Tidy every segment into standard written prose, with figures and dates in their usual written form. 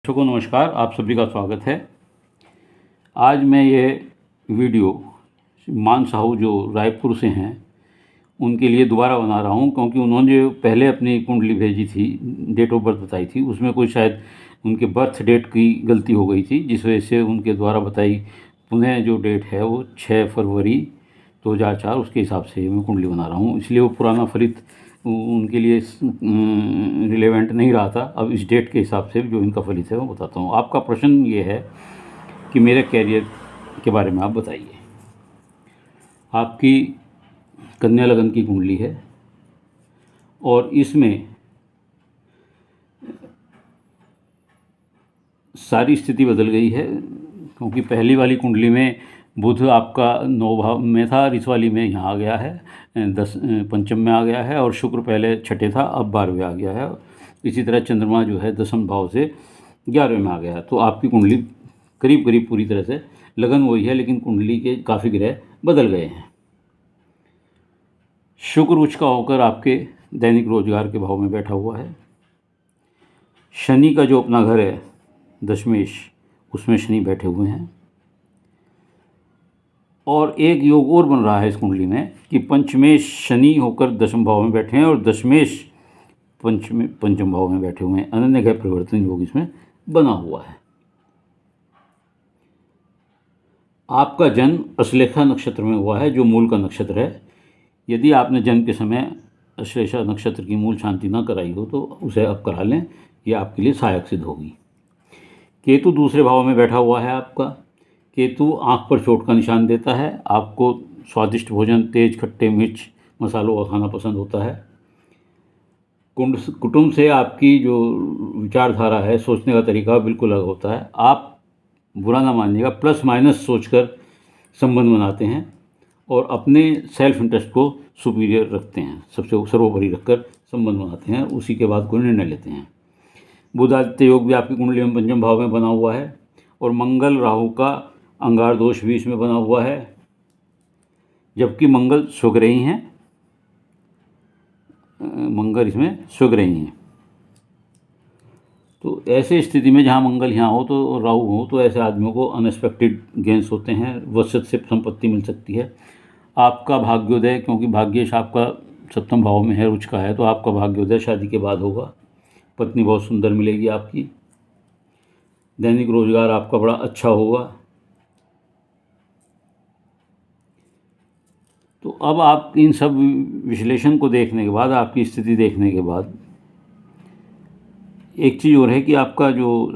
दर्शकों नमस्कार, आप सभी का स्वागत है। आज मैं ये वीडियो मान साहू जो रायपुर से हैं उनके लिए दोबारा बना रहा हूँ, क्योंकि उन्होंने जो पहले अपनी कुंडली भेजी थी, डेट ऑफ बर्थ बताई थी, उसमें कोई शायद उनके बर्थ डेट की गलती हो गई थी, जिस वजह से उनके द्वारा बताई पुनः जो डेट है वो 6 फरवरी 2004 उसके हिसाब से मैं कुंडली बना रहा हूँ। इसलिए वो पुराना फलित उनके लिए रिलेवेंट नहीं रहा था। अब इस डेट के हिसाब से जो इनका फलित है वो बताता हूँ। आपका प्रश्न ये है कि मेरे कैरियर के बारे में आप बताइए। आपकी कन्या लगन की कुंडली है और इसमें सारी स्थिति बदल गई है, क्योंकि पहली वाली कुंडली में बुध आपका 9 भाव में था, इस वाली में यहाँ आ गया है, 10 पंचम में आ गया है, और शुक्र पहले छठे था अब 12वें आ गया है। इसी तरह चंद्रमा जो है 10वें भाव से 11वें में आ गया है। तो आपकी कुंडली करीब करीब पूरी तरह से लगन वही है, लेकिन कुंडली के काफ़ी ग्रह बदल गए हैं। शुक्र उच्च का होकर आपके दैनिक रोजगार के भाव में बैठा हुआ है। शनि का जो अपना घर है दशमेश, उसमें शनि बैठे हुए हैं। और एक योग और बन रहा है इस कुंडली में कि पंचमेश शनि होकर दशम भाव में बैठे हैं और दशमेश पंचम भाव में बैठे हुए हैं। अनन्य ग्रह परिवर्तन योग इसमें बना हुआ है। आपका जन्म अश्लेषा नक्षत्र में हुआ है, जो मूल का नक्षत्र है। यदि आपने जन्म के समय अश्लेषा नक्षत्र की मूल शांति ना कराई हो तो उसे आप करा लें, यह आपके लिए सहायक सिद्ध होगी। केतु दूसरे भाव में बैठा हुआ है आपका। केतु आँख पर चोट का निशान देता है। आपको स्वादिष्ट भोजन, तेज खट्टे मिर्च मसालों का खाना पसंद होता है। कुटुंब से आपकी जो विचारधारा है, सोचने का तरीका बिल्कुल अलग होता है। आप बुरा ना मानिएगा, प्लस माइनस सोचकर संबंध बनाते हैं और अपने सेल्फ इंटरेस्ट को सुपीरियर रखते हैं, सबसे सर्वोपरि रखकर संबंध बनाते हैं, उसी के बाद कोई निर्णय लेते हैं। बुध आदित्य योग भी आपकी कुंडली में पंचम भाव में बना हुआ है और मंगल राहु का अंगार दोष भी इसमें बना हुआ है, जबकि मंगल स्वग्रही हैं। मंगल इसमें स्वग्रही हैं। तो ऐसे स्थिति में जहाँ मंगल यहाँ हो तो राहु हो, तो ऐसे आदमियों को अनएक्सपेक्टेड गेंस होते हैं, वसत से संपत्ति मिल सकती है। आपका भाग्योदय, क्योंकि भाग्येश आपका सप्तम भाव में है, रुच का है, तो आपका भाग्योदय शादी के बाद होगा। पत्नी बहुत सुंदर मिलेगी आपकी। दैनिक रोजगार आपका बड़ा अच्छा होगा। तो अब आप इन सब विश्लेषण को देखने के बाद, आपकी स्थिति देखने के बाद, एक चीज़ और है कि आपका जो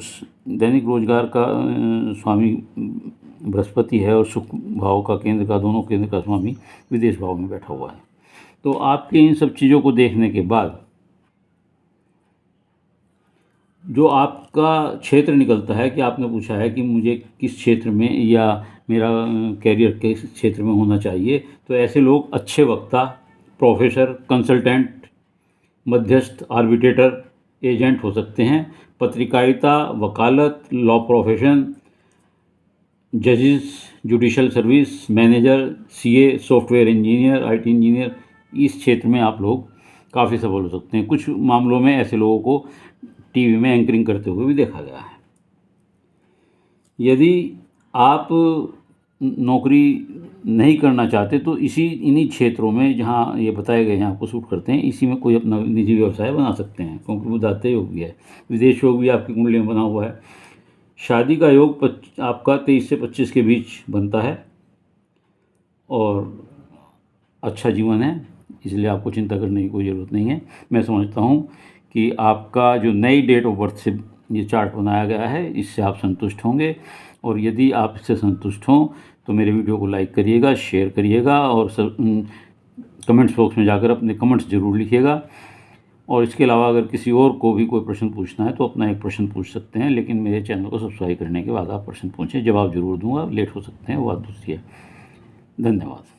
दैनिक रोजगार का स्वामी बृहस्पति है और शुक्र भाव का केंद्र का, दोनों केंद्र का स्वामी विदेश भाव में बैठा हुआ है। तो आपके इन सब चीज़ों को देखने के बाद जो आपका क्षेत्र निकलता है, कि आपने पूछा है कि मुझे किस क्षेत्र में या मेरा कैरियर किस क्षेत्र में होना चाहिए, तो ऐसे लोग अच्छे वक्ता, प्रोफेसर, कंसल्टेंट, मध्यस्थ, आर्बिट्रेटर, एजेंट हो सकते हैं। पत्रकारिता, वकालत, लॉ प्रोफेशन, जजेस, judicial service, manager, CA, software engineer, IT engineer, इस क्षेत्र में आप लोग काफ़ी सफल हो सकते हैं। कुछ मामलों में ऐसे लोगों को टीवी में एंकरिंग करते हुए भी देखा गया है। यदि आप नौकरी नहीं करना चाहते तो इन्हीं क्षेत्रों में जहाँ ये बताए गए हैं आपको सूट करते हैं, इसी में कोई अपना निजी व्यवसाय बना सकते हैं, क्योंकि वो दाते योग भी है। विदेश योग भी आपकी कुंडली में बना हुआ है। शादी का योग आपका 23 से 25 के बीच बनता है और अच्छा जीवन है, इसलिए आपको चिंता करने की कोई ज़रूरत नहीं है। मैं समझता हूँ कि आपका जो नई डेट ऑफ बर्थ से ये चार्ट बनाया गया है, इससे आप संतुष्ट होंगे। और यदि आप इससे संतुष्ट हों तो मेरे वीडियो को लाइक करिएगा, शेयर करिएगा और कमेंट्स बॉक्स में जाकर अपने कमेंट्स ज़रूर लिखिएगा। और इसके अलावा अगर किसी और को भी कोई प्रश्न पूछना है तो अपना एक प्रश्न पूछ सकते हैं, लेकिन मेरे चैनल को सब्सक्राइब करने के बाद आप प्रश्न पूछें, जवाब ज़रूर दूंगा। लेट हो सकते हैं, वो बात दूसरी है। धन्यवाद।